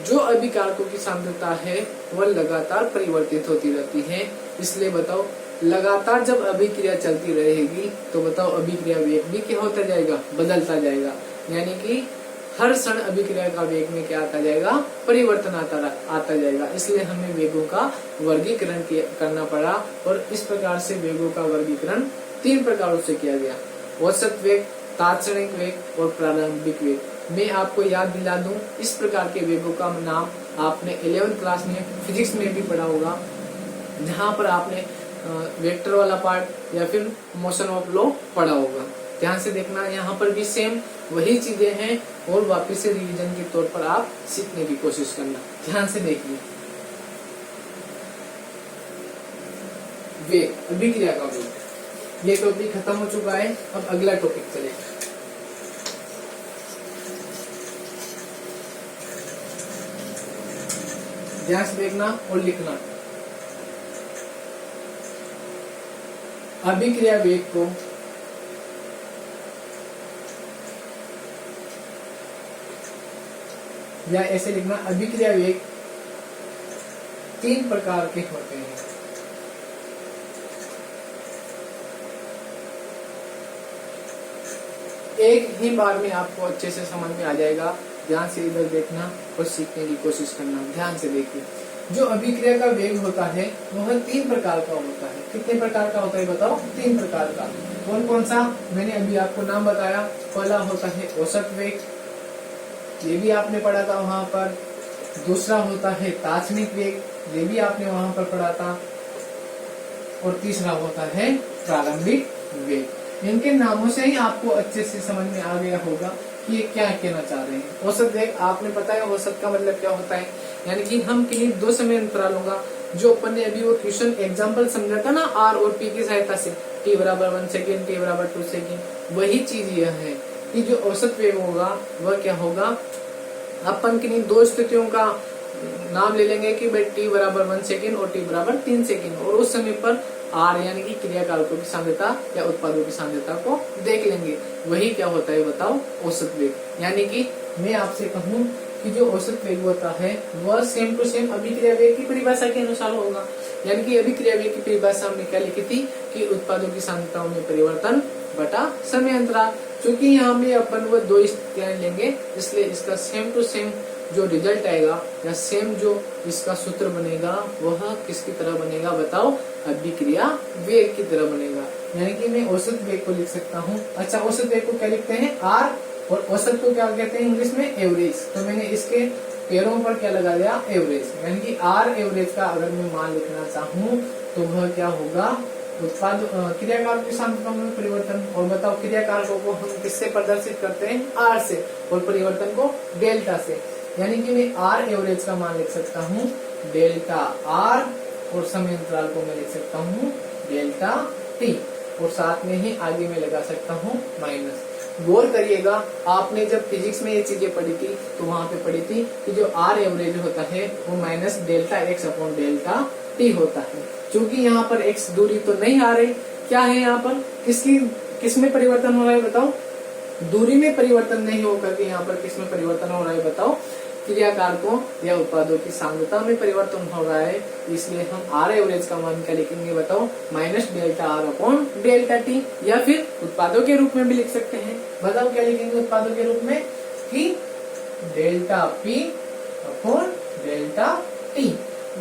[SPEAKER 1] जो अभिकारकों की सांद्रता है वह लगातार परिवर्तित होती रहती है। इसलिए बताओ लगातार जब अभिक्रिया चलती रहेगी तो बताओ अभिक्रिया वेग भी क्या होता जाएगा, बदलता जाएगा। यानी कि हर क्षण अभिक्रिया का वेग में क्या आता जाएगा, परिवर्तन आता जाएगा। इसलिए हमें वेगों का वर्गीकरण करना पड़ा, और इस प्रकार से वेगों का वर्गीकरण 3 प्रकारों से किया गया, औसत वेग, तात्क्षणिक वेग और प्रारंभिक वेग। मैं आपको याद दिला दूं, इस प्रकार के वेगों का नाम आपने 11th क्लास में फिजिक्स में भी पढ़ा होगा, जहाँ पर आपने वेक्टर वाला पार्ट या फिर मोशन ऑफ लॉ पढ़ा होगा। ध्यान से देखना, यहाँ पर भी सेम वही चीजें हैं, और वापस से रिवीजन के तौर पर आप सीखने की कोशिश करना। ध्यान से देखिए, वेग, अभिक्रिया का वेग, ये टॉपिक खत्म हो चुका है। अब अगला टॉपिक चलेगा। ध्यान से देखना और लिखना। अभिक्रिया वेग को या ऐसे लिखना, अभिक्रिया वेग 3 प्रकार के होते हैं। एक ही बार में आपको अच्छे से समझ में आ जाएगा। ध्यान से इधर देखना और सीखने की कोशिश करना। ध्यान से देखिए, जो अभिक्रिया का वेग होता है वह 3 प्रकार का होता है। कितने प्रकार का होता है बताओ, 3 प्रकार का। कौन कौन सा, मैंने अभी आपको नाम बताया। पहला होता है औसत वेग, ये भी आपने पढ़ा था वहां पर। दूसरा होता है तात्क्षणिक वेग, ये भी आपने वहां पर पढ़ा था। और तीसरा होता है प्रारंभिक वेग। इनके नामों से ही आपको अच्छे से समझ में आ गया होगा कि ये क्या कहना चाह रहे हैं। औसत वेग आपने पता है, औसत का मतलब क्या होता है, यानी कि हम किन्हीं 2 समय अंतरालों का जो अपन ने अभी वो क्वेश्चन एग्जांपल समझा था ना आर और पी की सहायता से, t बराबर 1 सेकेंड, t बराबर 2 सेकेंड, वही चीज यह है कि जो औसत वेग होगा वह क्या होगा, अपन किन्हीं दो स्थितियों का नाम ले लेंगे कि भाई t बराबर 1 सेकेंड और t बराबर 3 सेकेंड, और उस समय पर r यानी कि क्रियाकारकों की सांद्रता या उत्पादों की सांद्रता को देख लेंगे। वही क्या होता है बताओ, औसत वेग। यानी कि मैं आपसे कहूँ कि जो औसत वेग होता है वह सेम टू सेम अभिक्रिया वेग की परिभाषा के अनुसार होगा। यानी कि अभिक्रिया वेग की परिभाषा हमने क्या लिखी थी कि उत्पादों की सांद्रताओं में परिवर्तन बटा समय अंतराल। क्योंकि यहाँ में अपन वो दो स्थितियां लेंगे, इसलिए इसका सेम टू सेम जो रिजल्ट आएगा या सेम जो इसका सूत्र बनेगा वह किसकी तरह बनेगा बताओ, अभिक्रिया वेग की तरह बनेगा। यानी कि मैं औसत वेग को लिख सकता हूँ। अच्छा, औसत वेग को क्या लिखते हैं, आर, और औसत को क्या कहते हैं इंग्लिश में, एवरेज। तो मैंने इसके पैरों पर क्या लगा दिया, एवरेज। यानी कि आर एवरेज का अगर मैं मान लिखना चाहूँ तो वह क्या होगा, उत्पाद क्रियाकारकों की सांद्रता में परिवर्तन। और बताओ क्रियाकारकों को हम किससे प्रदर्शित करते हैं, आर से, और परिवर्तन को डेल्टा से। यानी कि मैं आर एवरेज का मान लिख सकता हूँ डेल्टा आर, और समय अंतराल को मैं लिख सकता हूँ डेल्टा टी, और साथ में ही आगे मैं लगा सकता हूँ माइनस। गौर करिएगा, आपने जब फिजिक्स में ये चीजें पढ़ी थी तो वहां पे पढ़ी थी कि जो आर एवरेज होता है वो minus delta x upon delta T होता है। क्योंकि यहाँ पर एक्स दूरी तो नहीं आ रही, क्या है यहाँ पर, किसमें परिवर्तन हो रहा है बताओ, दूरी में परिवर्तन नहीं होकर के यहाँ पर किसमें परिवर्तन हो रहा है बताओ, क्रियाकारकों या उत्पादों की सांद्रता में परिवर्तन हो रहा है। इसलिए हम आर एवरेज का मान क्या लिखेंगे बताओ, minus delta R upon delta T, या फिर उत्पादों के रूप में भी लिख सकते हैं। बताओ क्या लिखेंगे उत्पादों के रूप में, कि delta P upon delta T.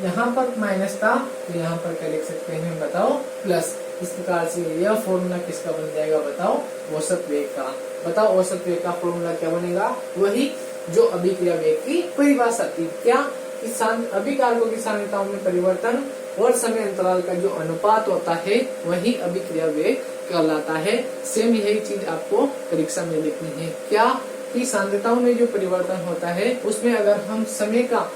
[SPEAKER 1] यहाँ पर माइनस था तो यहाँ पर क्या लिख सकते हैं बताओ, प्लस। इस प्रकार से यह फॉर्मूला किसका बन जाएगा बताओ, औसत वेग का। बताओ औसत वेग का फॉर्मूला क्या बनेगा, वही जो अभिक्रिया वेग की परिभाषा थी, क्या, कि अभिकारकों की सांद्रताओं में परिवर्तन और समय अंतराल का जो अनुपात होता है वही अभिक्रिया वेग कहलाता है। सेम यही चीज आपको परीक्षा में लिखनी है, क्या, कि सांद्रताओं में जो परिवर्तन होता है उसमें अगर हम समय का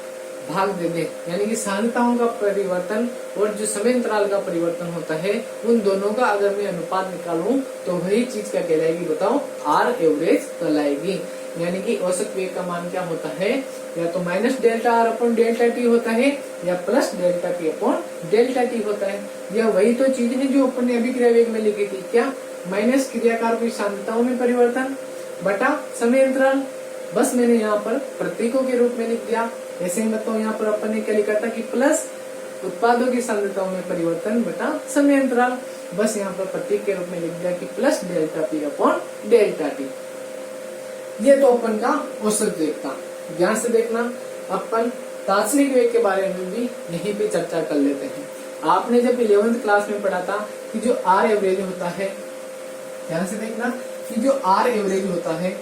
[SPEAKER 1] भाग दे दें, यानी कि सांद्रताओं का परिवर्तन और जो समय अंतराल का परिवर्तन होता है उन दोनों का अगर मैं अनुपात निकालूं तो वही चीज क्या कहलाएगी बताओ, आर एवरेज कहलाएगी। यानी कि औसत वेग का मान क्या होता है, या तो minus delta R upon delta T होता है या plus delta T upon delta T होता है। यह वही तो चीज है जो अपन ने अभिक्रिया वेग में लिखी थी, क्या, माइनस क्रियाकारकों की सांद्रताओं में परिवर्तन बटा समय अंतराल। बस मैंने यहाँ पर प्रतीकों के रूप में लिख दिया। ऐसे ही बताओ, यहाँ पर अपन ने क्या लिखा था कि प्लस उत्पादों की सांद्रताओं में परिवर्तन बटा समय अंतराल। बस यहाँ पर प्रतीक के रूप में लिख दिया कि plus delta P upon delta T. ये तो अपन का औसत वेग था। ध्यान से देखना, अपन तात्क्षणिक वेग के बारे में भी यहीं पे चर्चा कर लेते हैं। आपने जब 11th क्लास में पढ़ा था कि जो आर एवरेज होता है, ध्यान से देखना, कि जो आर एवरेज होता है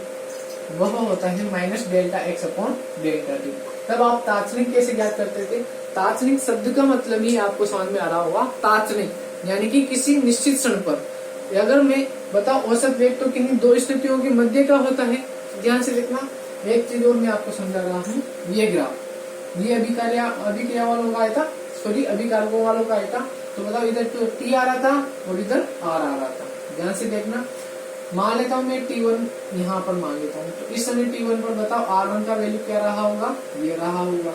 [SPEAKER 1] वह होता है minus delta x upon delta T. तब आप तात्क्षणिक कैसे ज्ञात करते थे, तात्क्षणिक शब्द का मतलब ही आपको समझ में आ रहा होगा, तात्क्षणिक यानी कि किसी निश्चित क्षण पर। अगर मैं बताओ औसत वेग तो किन्हीं दो स्थितियों के मध्य का होता है। ध्यान से देखना, एक चीज और मैं आपको समझा रहा हूँ, ये ग्राफ, ये अभिक्रिया वालों का आया था, सॉरी अभिकारकों वालों का आया था। तो बताओ इधर तो टी आ रहा था और इधर आर आ रहा था। ध्यान से देखना, मान लेता हूँ मैं T1 यहाँ पर मान लेता हूँ, तो इस समय T1 पर बताओ R1 का वैल्यू क्या रहा होगा, ये रहा होगा।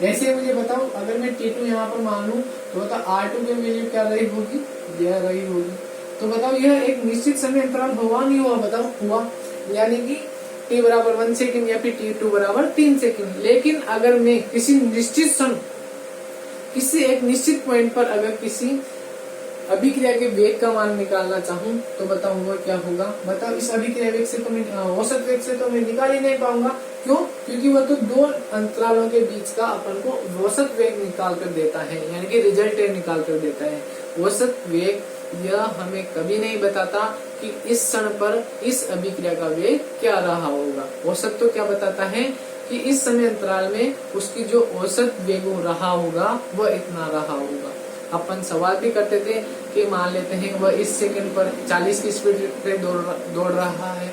[SPEAKER 1] ऐसे मुझे बताओ अगर मैं T2 यहाँ पर मान लूँ तो बताओ R2 की वैल्यू क्या रही होगी, यह रही होगी। तो बताओ यह एक निश्चित समय अंतराल हुआ नहीं हुआ, बताओ हुआ, यानी कि t बराबर 1 सेकेंड या फिर T2 बराबर 3 सेकेंड। लेकिन अगर मैं किसी निश्चित क्षण, किसी एक निश्चित पॉइंट पर अगर किसी अभिक्रिया के वेग का मान निकालना चाहूँ तो बताओ वो क्या होगा। बताओ इस अभिक्रिया वेग से तो मैं औसत वेग से तो मैं निकाल ही नहीं पाऊंगा। क्यों, क्योंकि वह तो दो अंतरालों के बीच का अपन को औसत वेग निकाल कर देता है, यानी कि रिजल्ट निकाल कर देता है। औसत वेग यह हमें कभी नहीं बताता कि इस क्षण पर इस अभिक्रिया का वेग क्या रहा होगा। औसत तो क्या बताता है कि इस समय अंतराल में उसकी जो औसत वेग रहा होगा वह इतना रहा होगा। अपन सवाल भी करते थे कि मान लेते हैं वह इस सेकंड पर 40 की स्पीड पे दौड़ रहा है,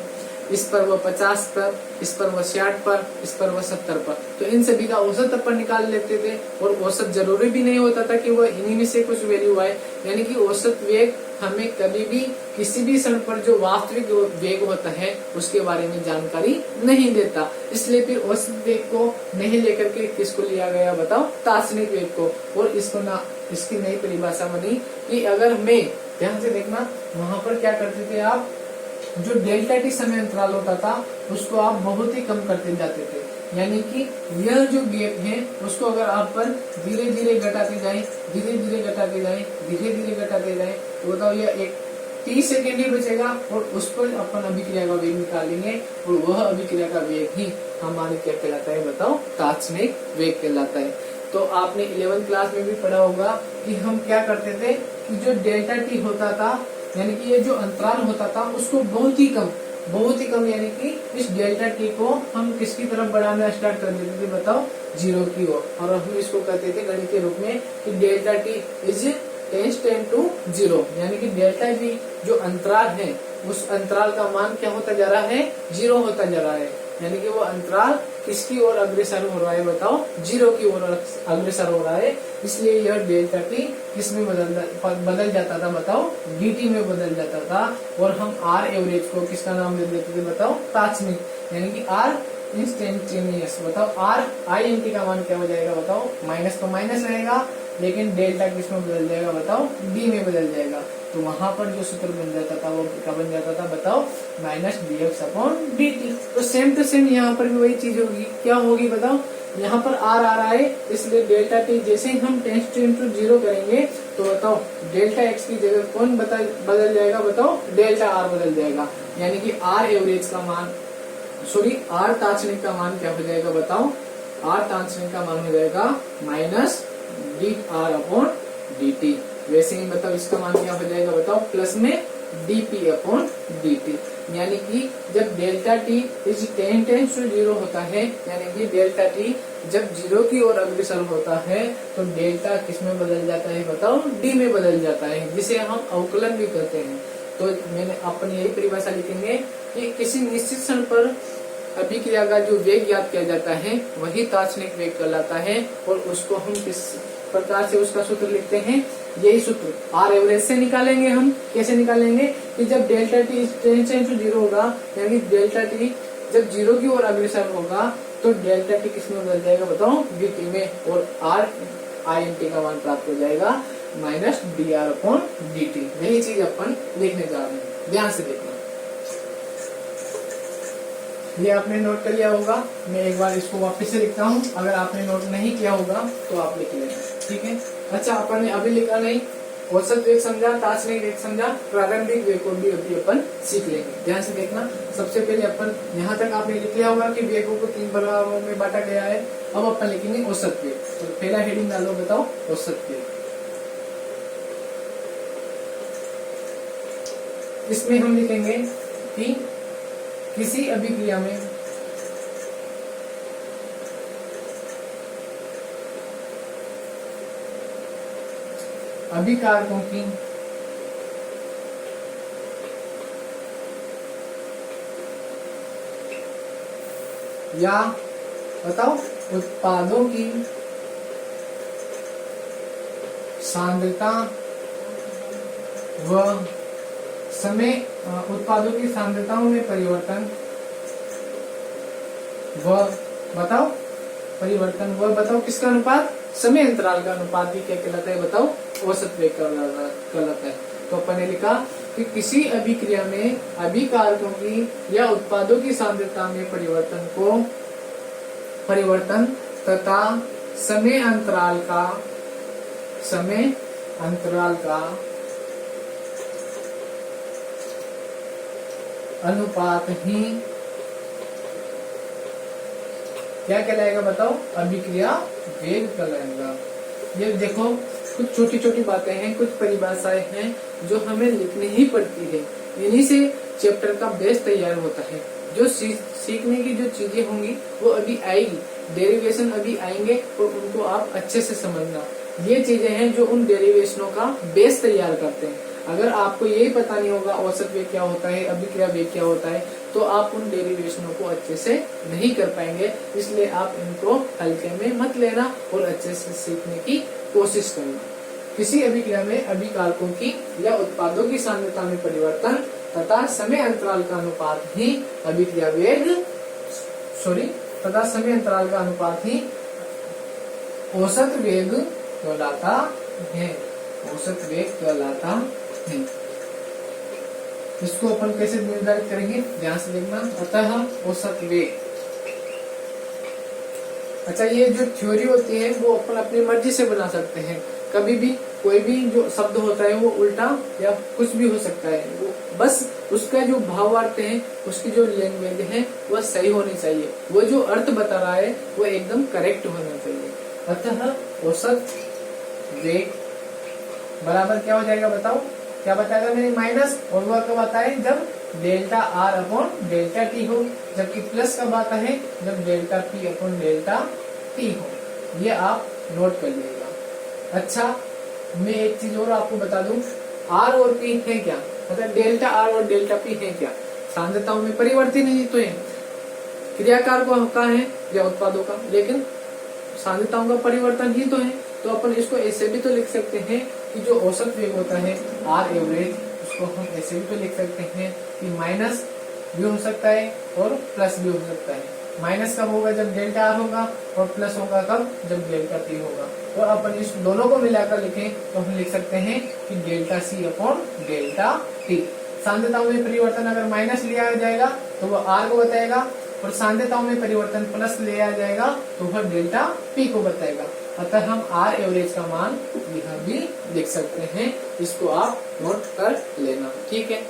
[SPEAKER 1] इस पर वो 50 पर, इस पर वो 60 पर, इस पर वो 70 पर। तो इन सभी का औसत अपन निकाल लेते थे और औसत जरूरी भी नहीं होता था कि वो इन्हीं में से कुछ वैल्यू आए। यानी कि औसत वेग हमें कभी भी किसी भी क्षण पर जो वास्तविक वेग होता है उसके बारे में जानकारी नहीं देता। इसलिए फिर औसत वेग को नहीं लेकर के किसको लिया गया बताओ, तात्क्षणिक वेग को। और इसको ना इसकी नई परिभाषा बनी कि अगर मैं, ध्यान से देखना, वहां पर क्या करते थे आप, जो डेल्टा टी समय अंतराल होता था उसको आप बहुत ही कम करते जाते थे। यानी कि यह जो गैप है उसको अगर आप पर धीरे धीरे घटाते जाए, धीरे धीरे घटाते जाए, धीरे धीरे घटाते जाए, तो बताओ यह एक 30 सेकेंड ही बचेगा और उस पर अपन अभिक्रिया का वेग निकालेंगे और वह अभिक्रिया का वेग ही हमारे क्या कहलाता है बताओ, तात्क्षणिक वेग कहलाता है। तो आपने 11th क्लास में भी पढ़ा होगा कि हम क्या करते थे कि जो डेल्टा टी होता था, यानी कि ये जो अंतराल होता था उसको बहुत ही कम यानी कि इस डेल्टा टी को हम किसकी तरफ बढ़ाना स्टार्ट कर देते थे बताओ, 0 की ओर। और हम इसको कहते थे गणितीय रूप में कि delta T is tend to 0, यानी कि डेल्टा टी जो अंतराल है उस अंतराल का मान क्या होता जा रहा है, 0 होता जा रहा है। यानी कि वो अंतराल किसकी ओर अग्रसर हो रहा है बताओ, 0 की ओर अग्रसर हो रहा है। इसलिए यह डेल्टा टी किसमें बदल जाता था बताओ, dt में बदल जाता था। और हम r एवरेज को किसका नाम दे देते थे बताओ, तात्क्षणिक, यानी कि r इंस्टेंटेनियस। बताओ r int का मान क्या हो जाएगा बताओ, माइनस तो माइनस रहेगा लेकिन डेल्टा किसमें बदल जाएगा बताओ, d में बदल जाएगा। तो वहां पर जो सूत्र बन जाता था वो क्या बन जाता था बताओ, माइनस dx/dt। तो सेम टू सेम यहाँ पर भी वही चीज होगी, क्या होगी बताओ, यहाँ पर r आ रहा है इसलिए डेल्टा टी जैसे ही हम टेंड टू 0 करेंगे तो बताओ डेल्टा x की जगह कौन बदल जाएगा बताओ, डेल्टा r बदल जाएगा। यानी कि r एवरेज का मान, सॉरी r तात्क्षणिक का मान क्या हो जाएगा बताओ, r तात्क्षणिक का मान हो जाएगा माइनस dr/dt। वैसे ही बताओ इसका मान क्या हो जाएगा बताओ, प्लस में dp/dt। यानी कि जब delta T is tend to 0 होता है, यानी कि डेल्टा टी जब 0 की ओर अग्रसर होता है तो डेल्टा किसमें बदल जाता है बताओ, d में बदल जाता है, जिसे हम अवकलन भी कहते हैं। तो मैंने अपन यही परिभाषा लिखेंगे कि किसी निश्चित क्षण पर अभिक्रिया का जो वेग ज्ञात किया जाता है वही तात्क्षणिक वेग कहलाता है। और उसको हम किस प्रकार से उसका सूत्र लिखते हैं, यही सूत्र आर एवरेज से निकालेंगे। हम कैसे निकालेंगे कि जब डेल्टा टी टेंड टू 0 होगा, यानी डेल्टा टी जब 0 की ओर अग्रसर होगा तो डेल्टा टी किसमें बदल जाएगा बताओ, dt में, और r int का मान प्राप्त हो जाएगा माइनस dr/dt। यही चीज अपन लिखने जा रहे हैं, ध्यान से देखना। ये आपने नोट कर लिया होगा, मैं एक बार इसको वापस से लिखता हूँ, अगर आपने नोट नहीं किया होगा तो आप लिख लेना, ठीक है। अच्छा, अपन ने अभी लिखा नहीं, औसत वेग समझा, तात्क्षणिक वेग समझा, प्रारंभिक वेग को भी अभी अपन सीख लेंगे। ध्यान से देखना, सबसे पहले अपन यहाँ तक आपने लिख लिया होगा कि वेगों को 3 भागों में बांटा गया है। अब अपन लिखेंगे औसत वेग। तो पहला हेडिंग डालो बताओ, औसत वेग। इसमें हम लिखेंगे कि किसी अभिक्रिया में अभिकारकों की या बताओ उत्पादों की सांद्रता व समय, उत्पादों की सांद्रताओं में परिवर्तन व बताओ किसका अनुपात, समय अंतराल का अनुपात भी क्या कहलाता है बताओ, औसत वेग कहलाता है। तो अपन ने लिखा कि किसी अभिक्रिया में अभिकारकों की या उत्पादों की सांद्रता में परिवर्तन तथा समय अंतराल का अनुपात ही क्या कहलाएगा बताओ, अभिक्रिया वेग कहलाएगा। ये देखो कुछ छोटी छोटी बातें हैं, कुछ परिभाषाएं हैं जो हमें लिखनी ही पड़ती है। इन्हीं से चैप्टर का बेस तैयार होता है। जो सीखने की जो चीजें होंगी वो अभी आएगी, डेरिवेशन अभी आएंगे और उनको आप अच्छे से समझना। ये चीजें हैं जो उन डेरिवेशनों का बेस तैयार करते हैं। अगर आपको यही पता नहीं होगा औसत वेग क्या होता है, अभिक्रिया वेग क्या होता है, तो आप उन डेरिवेशनों को अच्छे से नहीं कर पाएंगे। इसलिए आप इनको हल्के में मत लेना और अच्छे से सीखने की कोशिश करना। किसी अभिक्रिया में अभिकारकों की या उत्पादों की सांद्रता में परिवर्तन तथा समय अंतराल का अनुपात ही अभिक्रिया वेग तथा समय अंतराल का अनुपात ही औसत वेग कहलाता है। औसत वेग कहलाता है। इसको अपन कैसे निर्धारित करेंगे, ध्यान से देखना। अतः औसत वेग, अच्छा ये जो थ्योरी होती है वो अपन अपनी मर्जी से बना सकते हैं। कभी भी कोई भी जो शब्द होता है वो उल्टा या कुछ भी हो सकता है, वो बस उसका जो भावार्थ है, उसकी जो लैंग्वेज है वह सही होनी चाहिए। वो जो अर्थ बता रहा है वो एकदम करेक्ट होना चाहिए। अतः औसत वेग बराबर क्या हो जाएगा, बताओ क्या बताएगा मेरे, माइनस, और वह कब आता है जब delta R upon delta T हो, जबकि प्लस कब आता है जब delta P upon delta T हो। ये आप नोट कर लीजिएगा। अच्छा मैं एक चीज और आपको बता दूं, आर और पी है क्या, मतलब डेल्टा आर और डेल्टा पी है क्या, सांद्रताओं में परिवर्तन ही तो है, क्रियाकार का है या उत्पादों का, लेकिन सांद्रताओं का परिवर्तन ही तो है। तो अपन इसको ऐसे भी तो लिख सकते हैं कि जो औसत वेग होता है आर एवरेज, उसको हम ऐसे भी तो लिख सकते हैं कि माइनस भी हो सकता है और प्लस भी हो सकता है। माइनस कब होगा जब डेल्टा आर होगा और प्लस होगा कब जब डेल्टा टी होगा। और अपन इस दोनों को मिलाकर लिखें तो हम लिख सकते हैं कि delta C upon delta T. सांद्रताओं में परिवर्तन अगर माइनस लिया जाएगा तो वो आर को बताएगा, और सांद्रताओं में परिवर्तन प्लस लिया जाएगा तो वह डेल्टा पी को बताएगा। अतः हम आर एवरेज का मान यह भी लिख सकते हैं। इसको आप नोट कर लेना, ठीक है।